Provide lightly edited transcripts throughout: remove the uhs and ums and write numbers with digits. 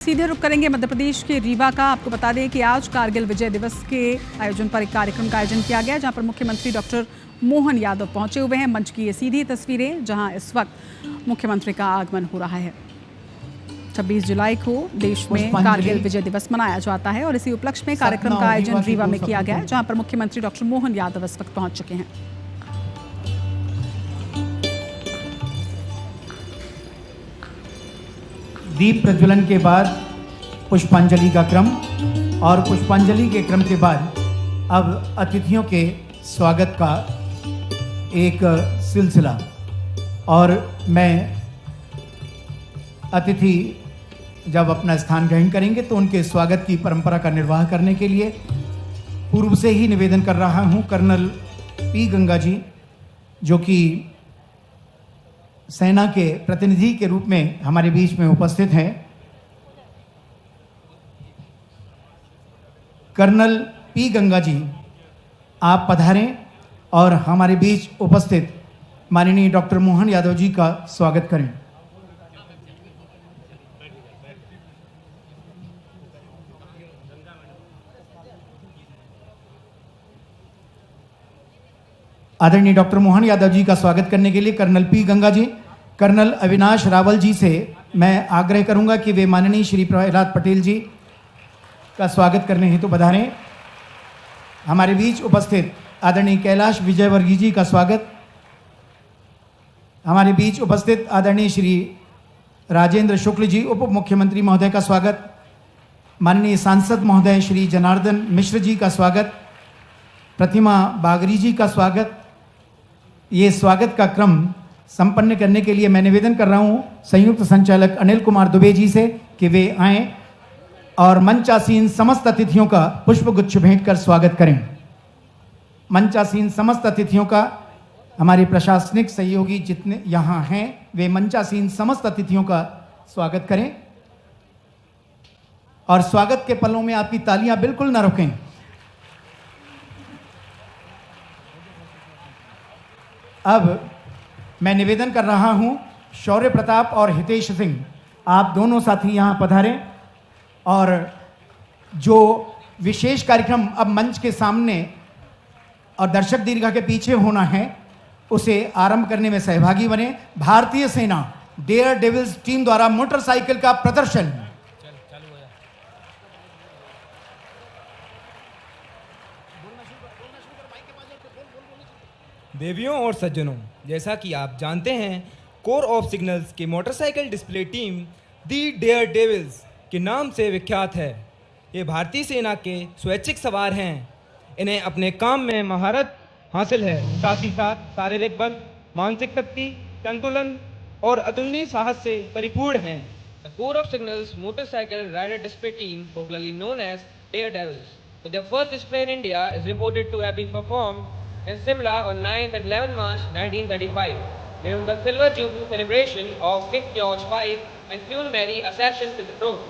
सीधे रुक करेंगे मध्य प्रदेश के रीवा का। आपको बता दें कि आज कारगिल विजय दिवस के आयोजन पर एक कार्यक्रम का आयोजन किया गया, जहां पर मुख्यमंत्री डॉक्टर मोहन यादव पहुंचे हुए हैं। मंच की ये सीधी तस्वीरें, जहां इस वक्त मुख्यमंत्री का आगमन हो रहा है। 26 जुलाई को देश में कारगिल विजय दिवस मनाया जाता है और इसी उपलक्ष्य में कार्यक्रम का आयोजन रीवा में किया गया है, जहां पर मुख्यमंत्री डॉक्टर मोहन यादव इस वक्त पहुंच चुके हैं। दीप प्रज्वलन के बाद पुष्पांजलि का क्रम और पुष्पांजलि के क्रम के बाद अब अतिथियों के स्वागत का एक सिलसिला। और मैं अतिथि जब अपना स्थान ग्रहण करेंगे तो उनके स्वागत की परंपरा का निर्वाह करने के लिए पूर्व से ही निवेदन कर रहा हूं, कर्नल पी गंगा जी, जो कि सेना के प्रतिनिधि के रूप में हमारे बीच में उपस्थित हैं। कर्नल पी गंगा जी, आप पधारें और हमारे बीच उपस्थित माननीय डॉक्टर मोहन यादव जी का स्वागत करें। आदरणीय डॉक्टर मोहन यादव जी का स्वागत करने के लिए colonel P Ganga ji, colonel Avinash Rawal जी से मैं आग्रह करूंगा कि वे माननीय श्री प्रहलाद पटेल जी का स्वागत करने हेतु पधारें। हमारे बीच उपस्थित आदरणीय कैलाश विजयवर्गीय जी का स्वागत। हमारे बीच उपस्थित आदरणीय श्री राजेंद्र शुक्ल जी, उप मुख्यमंत्री महोदय का स्वागत। माननीय सांसद महोदय श्री जनार्दन मिश्र जी का स्वागत। प्रतिमा बागरी जी का स्वागत। ये स्वागत का क्रम संपन्न करने के लिए मैं निवेदन कर रहा हूं संयुक्त संचालक अनिल कुमार दुबे जी से कि वे आएं और मंचासीन समस्त अतिथियों का पुष्पगुच्छ भेंट कर स्वागत करें। मंचासीन समस्त अतिथियों का, हमारे प्रशासनिक सहयोगी जितने यहाँ हैं वे मंचासीन समस्त अतिथियों का स्वागत करें और स्वागत के पलों में आपकी तालियां बिल्कुल न रुकें। अब मैं निवेदन कर रहा हूं शौर्य प्रताप और हितेश सिंह, आप दोनों साथी यहां पधारें और जो विशेष कार्यक्रम अब मंच के सामने और दर्शक दीर्घा के पीछे होना है उसे आरंभ करने में सहभागी बने। भारतीय सेना डेयर डेविल्स टीम द्वारा मोटरसाइकिल का प्रदर्शन। देवियों और सज्जनों, जैसा कि आप जानते हैं, कोर ऑफ सिग्नल्स की मोटरसाइकिल डिस्प्ले टीम दी डेयर डेविल्स के नाम से विख्यात है। ये भारतीय सेना के स्वैच्छिक सवार हैं। इन्हें अपने काम में महारत हासिल है, साथ ही साथ शारीरिक बल, मानसिक शक्ति, संतुलन और अतुलनीय साहस से परिपूर्ण हैं। The Corps of Signals Motorcycle Rider Display Team, popularly known as Daredevils, with their first display in India, is reported to have been performed in Simla on 9th and 11th March 1935, during the Silver Jubilee celebration of King George V and Queen Mary accession to the throne.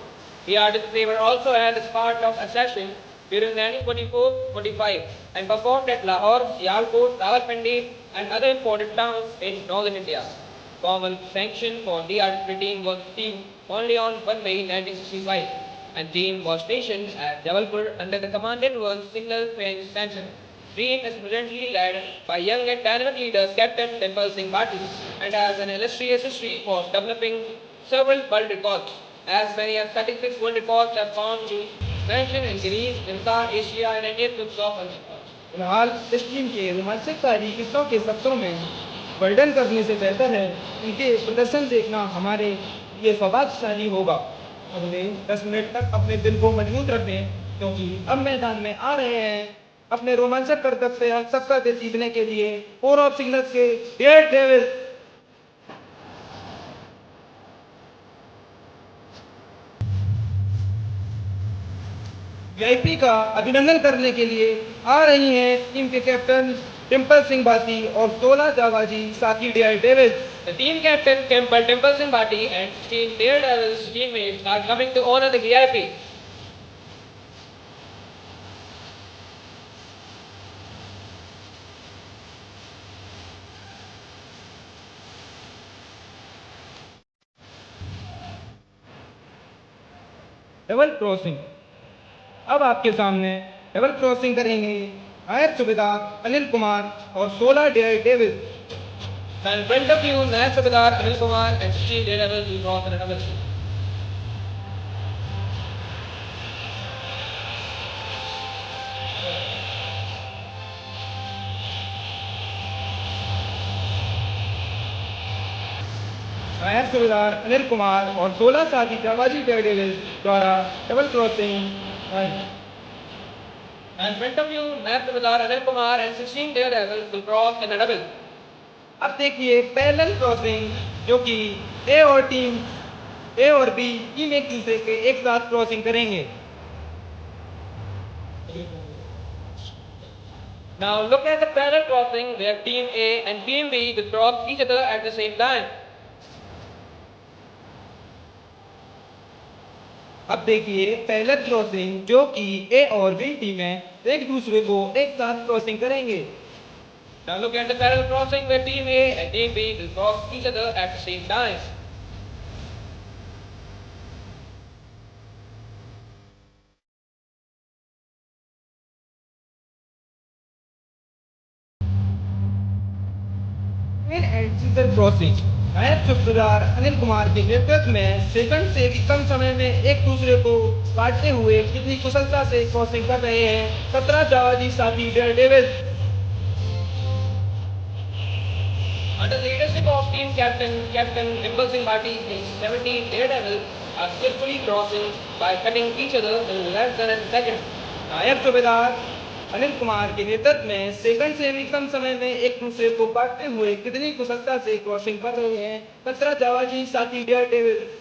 They were also held as part of accession during 1944-45 and performed at Lahore, Sialkot, Rawalpindi and other important towns in northern India. Formal sanction for the artillery team was received only on 1 May 1965, and team was stationed at Jabalpur under the commandant was Signal Range Stanton. Team is presently led by young and talented leader Captain Dimple Singh Bhatti and has an illustrious history for developing several world records. As many as 36 world records have found to mention in Greece, South Asia and Indian groups of फिलहाल इस team के रोमांचक तारीखों के सत्रों में वर्णन करने से बेहतर है इनके प्रदर्शन देखना हमारे लिए सौभाग्यशाली होगा। अगले 10 मिनट तक अपने दिल को मजबूत रखें, क्योंकि अब मैदान में आ रहे हैं अपने रोमांचक करतब से हम सबका दिल जीतने के लिए कोर ऑफ सिग्नल्स के डेयर डेविल्स। वीआईपी का अभिनंदन करने के लिए आ रही हैं टीम के कैप्टन डिम्पल सिंह भाटी और 16 जाबाजी साथी daredevils. The team captain Dimple Singh Bhatti and team Daredevils teammates are coming to honor the VIP. Double crossing. अब आपके सामने डबल क्रॉसिंग करेंगे नायब सूबेदार अनिल कुमार और 16 daredevils. In front of you, Naib Subedar Anil Kumar and 16 Daredevils will cross the double. नायब सूबेदार अनिल कुमार और 16 साथी जाबाजी डेयरडेविल्स द्वारा double crossing. In front of you, Naib Subedar Anil Kumar and 16 Daredevils will cross in a double. अब देखिए parallel crossing, जो कि ए और बी टीम एक दूसरे के एक साथ क्रॉसिंग करेंगे। Now look at the parallel crossing where team A and team B will cross each other at the same time. अब देखिए पैरेलल क्रॉसिंग, जो कि ए और बी टीमें एक दूसरे को एक साथ क्रॉसिंग करेंगे। Now look at the parallel crossing where team A and team B will cross each other at the same time. And crossing नायब सूबेदार अनिल कुमार के नेतृत्व में सेकंड से भी कम समय में एक दूसरे को काटते हुए कितनी कुशलता से क्रॉसिंग कर रहे हैं 17 जाबाजी साथी Daredevils. Under the leadership of team Captain Dimple Singh Bhati, the 17 Daredevils are skillfully crossing by cutting each other in less than a second. नायब सूबेदार अनिल कुमार के नेतृत्व में सेकंड से भी कम समय में एक दूसरे को काटते हुए कितनी कुशलता से क्रॉसिंग कर रहे हैं 17 जाबाजी साथी डेयरडेविल्स।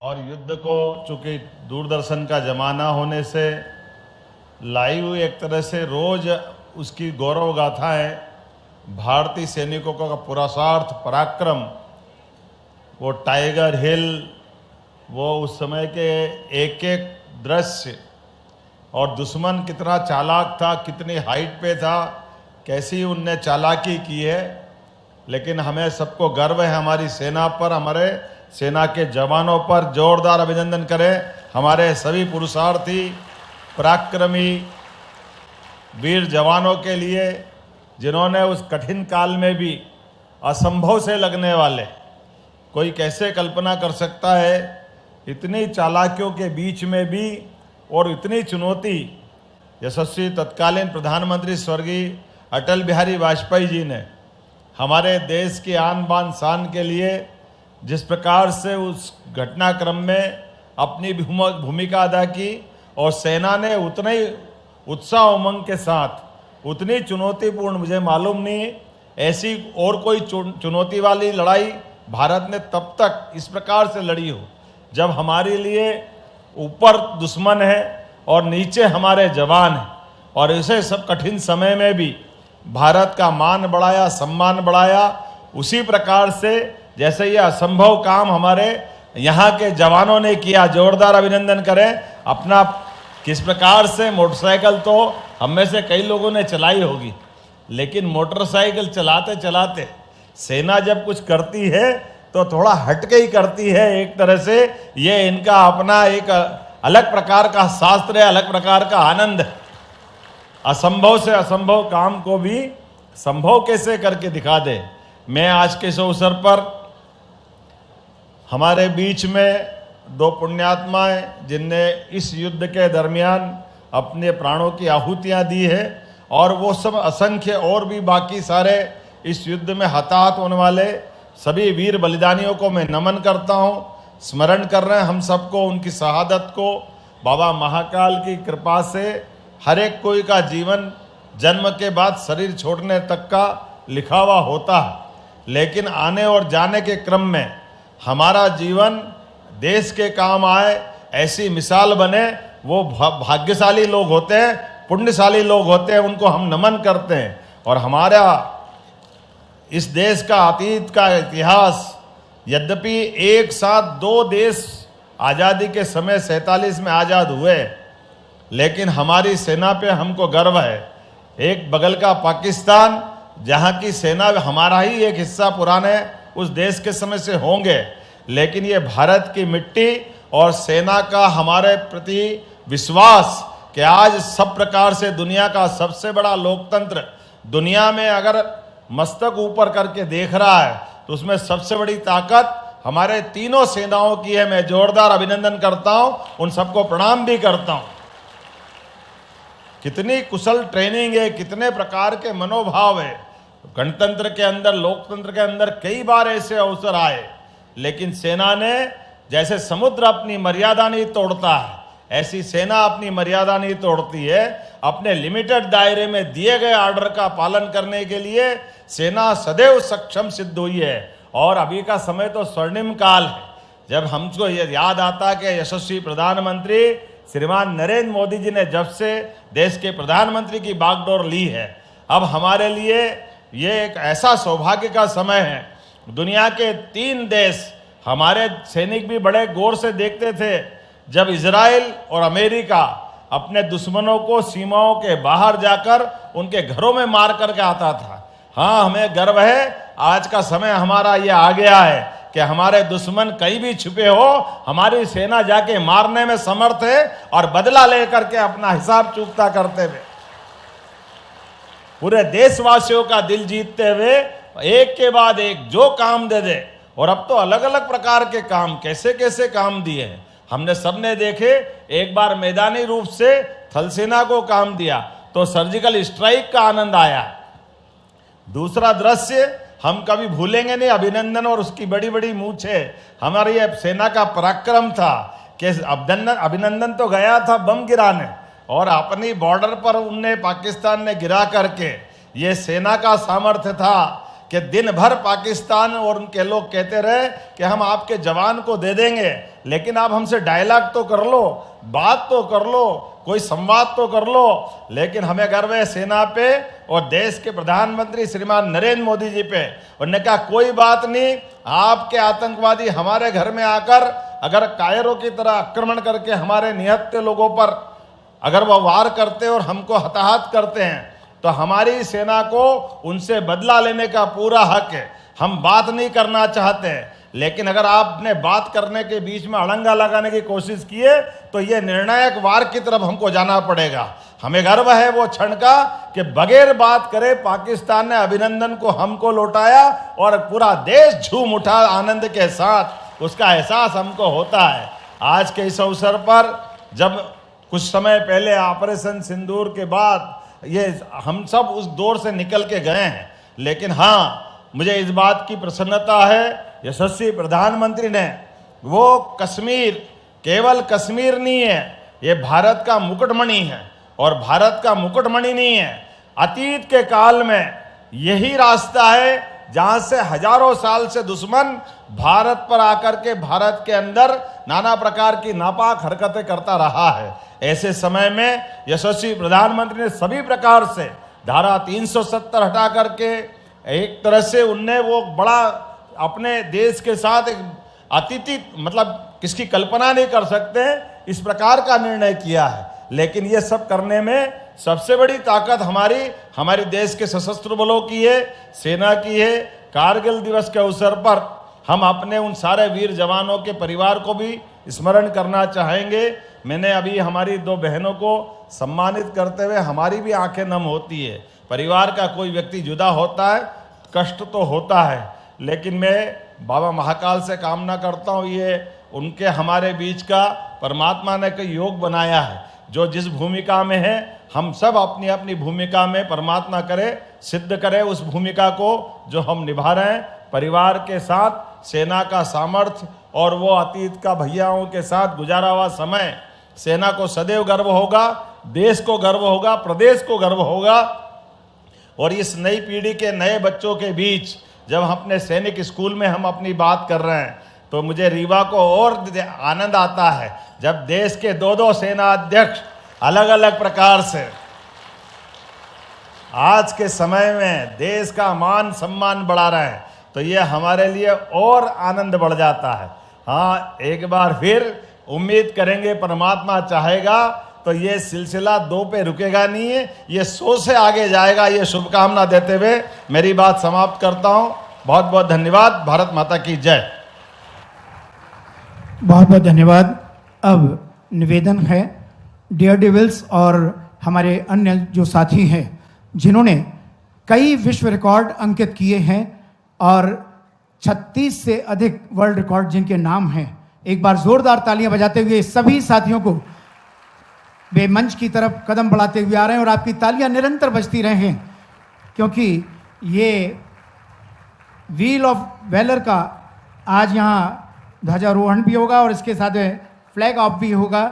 और युद्ध को चूंकि दूरदर्शन का जमाना होने से लाइव एक तरह से रोज उसकी गौरव गाथाएं, भारतीय सैनिकों का पुरुषार्थ पराक्रम, वो टाइगर हिल, वो उस समय के एक एक दृश्य और दुश्मन कितना चालाक था, कितनी हाइट पे था, कैसी उनने चालाकी की है। लेकिन हमें सबको गर्व है हमारी सेना पर, हमारे सेना के जवानों पर। जोरदार अभिनंदन करें हमारे सभी पुरुषार्थी पराक्रमी वीर जवानों के लिए, जिन्होंने उस कठिन काल में भी असंभव से लगने वाले, कोई कैसे कल्पना कर सकता है इतनी चालाकियों के बीच में भी और इतनी चुनौती। यशस्वी तत्कालीन प्रधानमंत्री स्वर्गीय अटल बिहारी वाजपेयी जी ने हमारे देश की आन बान शान के लिए जिस प्रकार से उस घटनाक्रम में अपनी भूमिका अदा की, और सेना ने उतने ही उत्साह उमंग के साथ, उतनी चुनौतीपूर्ण मुझे मालूम नहीं ऐसी और कोई चुनौती वाली लड़ाई भारत ने तब तक इस प्रकार से लड़ी हो, जब हमारे लिए ऊपर दुश्मन है और नीचे हमारे जवान हैं। और इसे सब कठिन समय में भी भारत का मान बढ़ाया, सम्मान बढ़ाया। उसी प्रकार से जैसे ये असंभव काम हमारे यहाँ के जवानों ने किया, जोरदार अभिनंदन करें अपना। किस प्रकार से मोटरसाइकिल तो हम में से कई लोगों ने चलाई होगी, लेकिन मोटरसाइकिल चलाते चलाते सेना जब कुछ करती है तो थोड़ा हटके ही करती है एक तरह से। ये इनका अपना एक अलग प्रकार का शास्त्र है, अलग प्रकार का आनंद है। असंभव से असंभव काम को भी संभव कैसे करके दिखा दे। मैं आज के इस अवसर पर हमारे बीच में दो पुण्यात्माएं जिनने इस युद्ध के दरमियान अपने प्राणों की आहुतियां दी है, और वो सब असंख्य और भी बाकी सारे इस युद्ध में हताहत होने वाले सभी वीर बलिदानियों को मैं नमन करता हूँ, स्मरण कर रहे हैं हम सबको उनकी शहादत को। बाबा महाकाल की कृपा से हर एक कोई का जीवन जन्म के बाद शरीर छोड़ने तक का लिखा हुआ होता है, लेकिन आने और जाने के क्रम में हमारा जीवन देश के काम आए, ऐसी मिसाल बने, वो भाग्यशाली लोग होते हैं, पुण्यशाली लोग होते हैं, उनको हम नमन करते हैं। और हमारा इस देश का अतीत का इतिहास, यद्यपि एक साथ दो देश आज़ादी के समय 47 में आज़ाद हुए, लेकिन हमारी सेना पे हमको गर्व है। एक बगल का पाकिस्तान, जहाँ की सेना हमारा ही एक हिस्सा पुराने उस देश के समय से होंगे, लेकिन ये भारत की मिट्टी और सेना का हमारे प्रति विश्वास कि आज सब प्रकार से दुनिया का सबसे बड़ा लोकतंत्र दुनिया में अगर मस्तक ऊपर करके देख रहा है, तो उसमें सबसे बड़ी ताकत हमारे तीनों सेनाओं की है। मैं जोरदार अभिनंदन करता हूं, उन सबको प्रणाम भी करता हूं। कितनी कुशल ट्रेनिंग है, कितने प्रकार के मनोभाव है। गणतंत्र के अंदर, लोकतंत्र के अंदर कई बार ऐसे अवसर आए, लेकिन सेना ने, जैसे समुद्र अपनी मर्यादा नहीं तोड़ता है, ऐसी सेना अपनी मर्यादा नहीं तोड़ती है। अपने लिमिटेड दायरे में दिए गए ऑर्डर का पालन करने के लिए सेना सदैव सक्षम सिद्ध हुई है। और अभी का समय तो स्वर्णिम काल है, जब हमको ये याद आता है कि यशस्वी प्रधानमंत्री श्रीमान नरेंद्र मोदी जी ने जब से देश के प्रधानमंत्री की बागडोर ली है, अब हमारे लिए ये एक ऐसा सौभाग्य का समय है। दुनिया के 3 देश, हमारे सैनिक भी बड़े गौर से देखते थे जब इजराइल और अमेरिका अपने दुश्मनों को सीमाओं के बाहर जाकर उनके घरों में मार करके आता था। हाँ, हमें गर्व है, आज का समय हमारा ये आ गया है कि हमारे दुश्मन कहीं भी छुपे हो, हमारी सेना जाके मारने में समर्थ है और बदला लेकर के अपना हिसाब चुकता करते हुए पूरे देशवासियों का दिल जीतते हुए एक के बाद एक जो काम दे दे। और अब तो अलग अलग प्रकार के काम, कैसे कैसे काम दिए हैं, हमने सबने देखे। एक बार मैदानी रूप से थल सेना को काम दिया तो सर्जिकल स्ट्राइक का आनंद आया। दूसरा दृश्य हम कभी भूलेंगे नहीं, अभिनंदन और उसकी बड़ी बड़ी मूछें, हमारी ये सेना का पराक्रम था कि अभिनंदन तो गया था बम गिराने, और अपनी बॉर्डर पर उनने, पाकिस्तान ने गिरा करके, ये सेना का सामर्थ्य था कि दिन भर पाकिस्तान और उनके लोग कहते रहे कि हम आपके जवान को दे देंगे, लेकिन आप हमसे डायलॉग तो कर लो, बात तो कर लो, कोई संवाद तो कर लो। लेकिन हमें गर्व है सेना पे और देश के प्रधानमंत्री श्रीमान नरेंद्र मोदी जी पे। उन्होंने कहा कोई बात नहीं, आपके आतंकवादी हमारे घर में आकर अगर कायरों की तरह आक्रमण करके हमारे निहत्थे लोगों पर अगर वह वार करते और हमको हताहत करते हैं, तो हमारी सेना को उनसे बदला लेने का पूरा हक है। हम बात नहीं करना चाहते हैं, लेकिन अगर आपने बात करने के बीच में अड़ंगा लगाने की कोशिश की है, तो ये निर्णायक वार की तरफ हमको जाना पड़ेगा। हमें गर्व है वो क्षण का कि बगैर बात करे पाकिस्तान ने अभिनंदन को हमको लौटाया और पूरा देश झूम उठा आनंद के साथ। उसका एहसास हमको होता है। आज के इस अवसर पर, जब कुछ समय पहले ऑपरेशन सिंदूर के बाद ये हम सब उस दौर से निकल के गए हैं, लेकिन हाँ, मुझे इस बात की प्रसन्नता है, यशस्वी प्रधानमंत्री ने वो कश्मीर, केवल कश्मीर नहीं है, ये भारत का मुकुटमणि है। और भारत का मुकुटमणि नहीं है, अतीत के काल में यही रास्ता है जहां से हजारों साल से दुश्मन भारत पर आकर के भारत के अंदर नाना प्रकार की नापाक हरकतें करता रहा है। ऐसे समय में यशस्वी प्रधानमंत्री ने सभी प्रकार से धारा 370 हटा करके एक तरह से उनने वो बड़ा अपने देश के साथ एक अतिथि, मतलब किसकी कल्पना नहीं कर सकते, इस प्रकार का निर्णय किया है। लेकिन ये सब करने में सबसे बड़ी ताकत हमारी देश के सशस्त्र बलों की है, सेना की है। कारगिल दिवस के अवसर पर हम अपने उन सारे वीर जवानों के परिवार को भी स्मरण करना चाहेंगे। मैंने अभी हमारी 2 बहनों को सम्मानित करते हुए हमारी भी आंखें नम होती है। परिवार का कोई व्यक्ति जुदा होता है, कष्ट तो होता है, लेकिन मैं बाबा महाकाल से कामना करता हूँ ये उनके हमारे बीच का परमात्मा ने कोई योग बनाया है। जो जिस भूमिका में है, हम सब अपनी अपनी भूमिका में परमात्मा करे सिद्ध करे उस भूमिका को जो हम निभा रहे हैं, परिवार के साथ, सेना का सामर्थ्य और वो अतीत का भैयाओं के साथ गुजारा हुआ समय सेना को सदैव गर्व होगा, देश को गर्व होगा, प्रदेश को गर्व होगा। और इस नई पीढ़ी के नए बच्चों के बीच जब हम अपने सैनिक स्कूल में हम अपनी बात कर रहे हैं, तो मुझे रीवा को और आनंद आता है जब देश के दो सेना अध्यक्ष अलग अलग प्रकार से आज के समय में देश का मान सम्मान बढ़ा रहे हैं, तो ये हमारे लिए और आनंद बढ़ जाता है। हाँ, एक बार फिर उम्मीद करेंगे, परमात्मा चाहेगा तो ये सिलसिला 2 पे रुकेगा नहीं है, ये 100 से आगे जाएगा। ये शुभकामना देते हुए मेरी बात समाप्त करता हूँ। बहुत बहुत धन्यवाद। भारत माता की जय। बहुत बहुत धन्यवाद। अब निवेदन है डेयर डेविल्स और हमारे अन्य जो साथी हैं जिन्होंने कई विश्व रिकॉर्ड अंकित किए हैं और 36 से अधिक वर्ल्ड रिकॉर्ड जिनके नाम हैं, एक बार जोरदार तालियां बजाते हुए सभी साथियों को वे मंच की तरफ कदम बढ़ाते हुए आ रहे हैं। और आपकी तालियां निरंतर बजती रहें क्योंकि ये व्हील ऑफ वैलर का आज यहाँ ध्वजारोहण भी होगा और इसके साथ फ्लैग ऑफ भी होगा।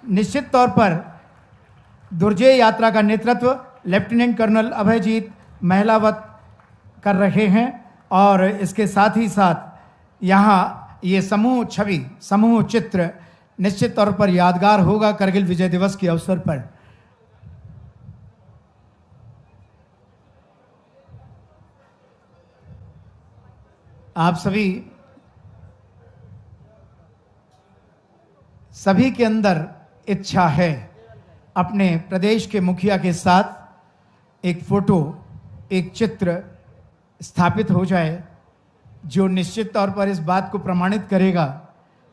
निश्चित तौर पर दुर्जय यात्रा का नेतृत्व लेफ्टिनेंट कर्नल अभयजीत महिलावत कर रहे हैं और इसके साथ ही साथ यहाँ ये समूह छवि, समूह चित्र निश्चित तौर पर यादगार होगा करगिल विजय दिवस के अवसर पर। आप सभी के अंदर इच्छा है अपने प्रदेश के मुखिया के साथ एक फोटो, एक चित्र स्थापित हो जाए जो निश्चित तौर पर इस बात को प्रमाणित करेगा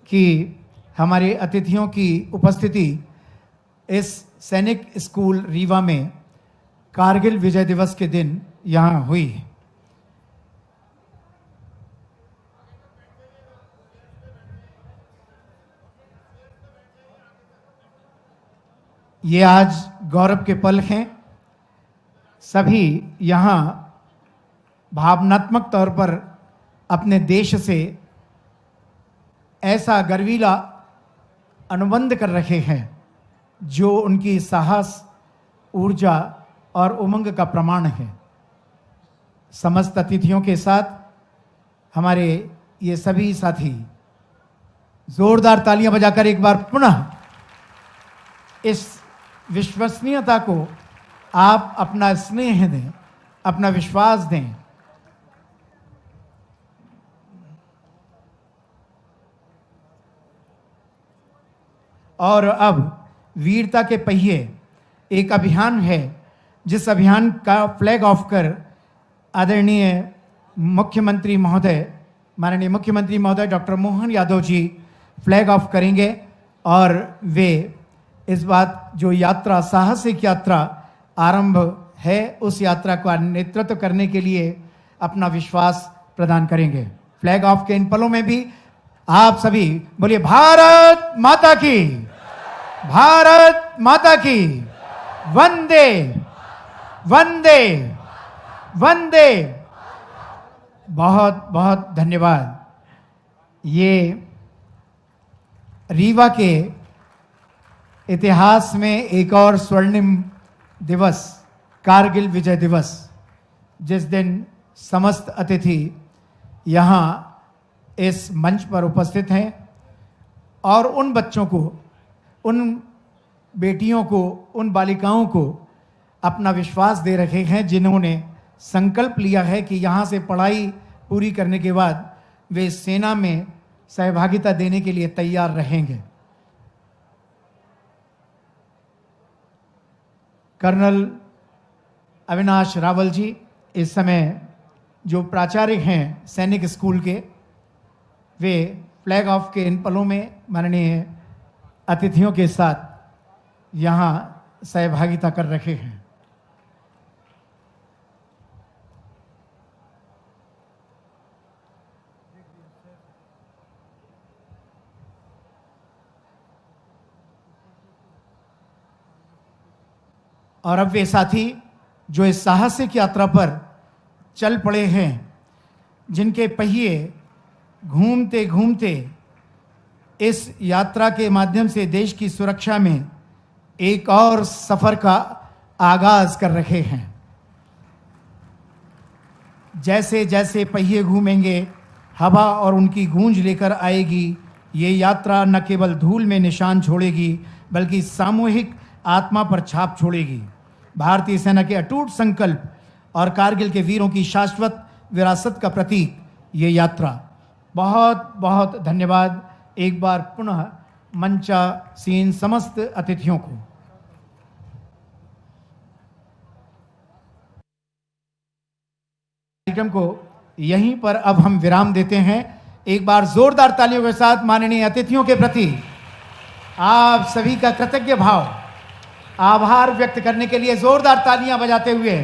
कि हमारे अतिथियों की उपस्थिति इस सैनिक स्कूल रीवा में कारगिल विजय दिवस के दिन यहाँ हुई। ये आज गौरव के पल हैं। सभी यहाँ भावनात्मक तौर पर अपने देश से ऐसा गर्वीला अनुबंध कर रहे हैं जो उनकी साहस, ऊर्जा और उमंग का प्रमाण है। समस्त अतिथियों के साथ हमारे ये सभी साथी जोरदार तालियां बजाकर एक बार पुनः इस विश्वसनीयता को आप अपना स्नेह दें, अपना विश्वास दें। और अब वीरता के पहिए एक अभियान है जिस अभियान का फ्लैग ऑफ कर आदरणीय मुख्यमंत्री महोदय, माननीय मुख्यमंत्री महोदय doctor Mohan Yadav ji flag off करेंगे और वे इस बात जो यात्रा, साहसिक यात्रा आरंभ है, उस यात्रा का नेतृत्व करने के लिए अपना विश्वास प्रदान करेंगे। फ्लैग ऑफ के इन पलों में भी आप सभी बोलिए भारत माता की, भारत माता की, वंदे वंदे वंदे। बहुत बहुत धन्यवाद। ये रीवा के इतिहास में एक और स्वर्णिम दिवस, कारगिल विजय दिवस, जिस दिन समस्त अतिथि यहाँ इस मंच पर उपस्थित हैं और उन बच्चों को, उन बेटियों को, उन बालिकाओं को अपना विश्वास दे रहे हैं जिन्होंने संकल्प लिया है कि यहाँ से पढ़ाई पूरी करने के बाद वे सेना में सहभागिता देने के लिए तैयार रहेंगे। कर्नल अविनाश रावल जी इस समय जो प्राचार्य हैं सैनिक स्कूल के, वे फ्लैग ऑफ के इन पलों में माननीय अतिथियों के साथ यहाँ सहभागिता कर रहे हैं। और अब वे साथी जो इस साहसिक यात्रा पर चल पड़े हैं, जिनके पहिए घूमते घूमते इस यात्रा के माध्यम से देश की सुरक्षा में एक और सफर का आगाज कर रहे हैं। जैसे जैसे पहिए घूमेंगे, हवा और उनकी गूंज लेकर आएगी, ये यात्रा न केवल धूल में निशान छोड़ेगी बल्कि सामूहिक आत्मा पर छाप छोड़ेगी। भारतीय सेना के अटूट संकल्प और कारगिल के वीरों की शाश्वत विरासत का प्रतीक ये यात्रा। बहुत बहुत धन्यवाद एक बार पुनः मंचासीन समस्त अतिथियों को। कार्यक्रम को यहीं पर अब हम विराम देते हैं। एक बार जोरदार तालियों के साथ माननीय अतिथियों के प्रति आप सभी का कृतज्ञ भाव, आभार व्यक्त करने के लिए जोरदार तालियां बजाते हुए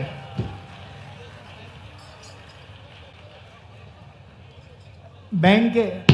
बैंड के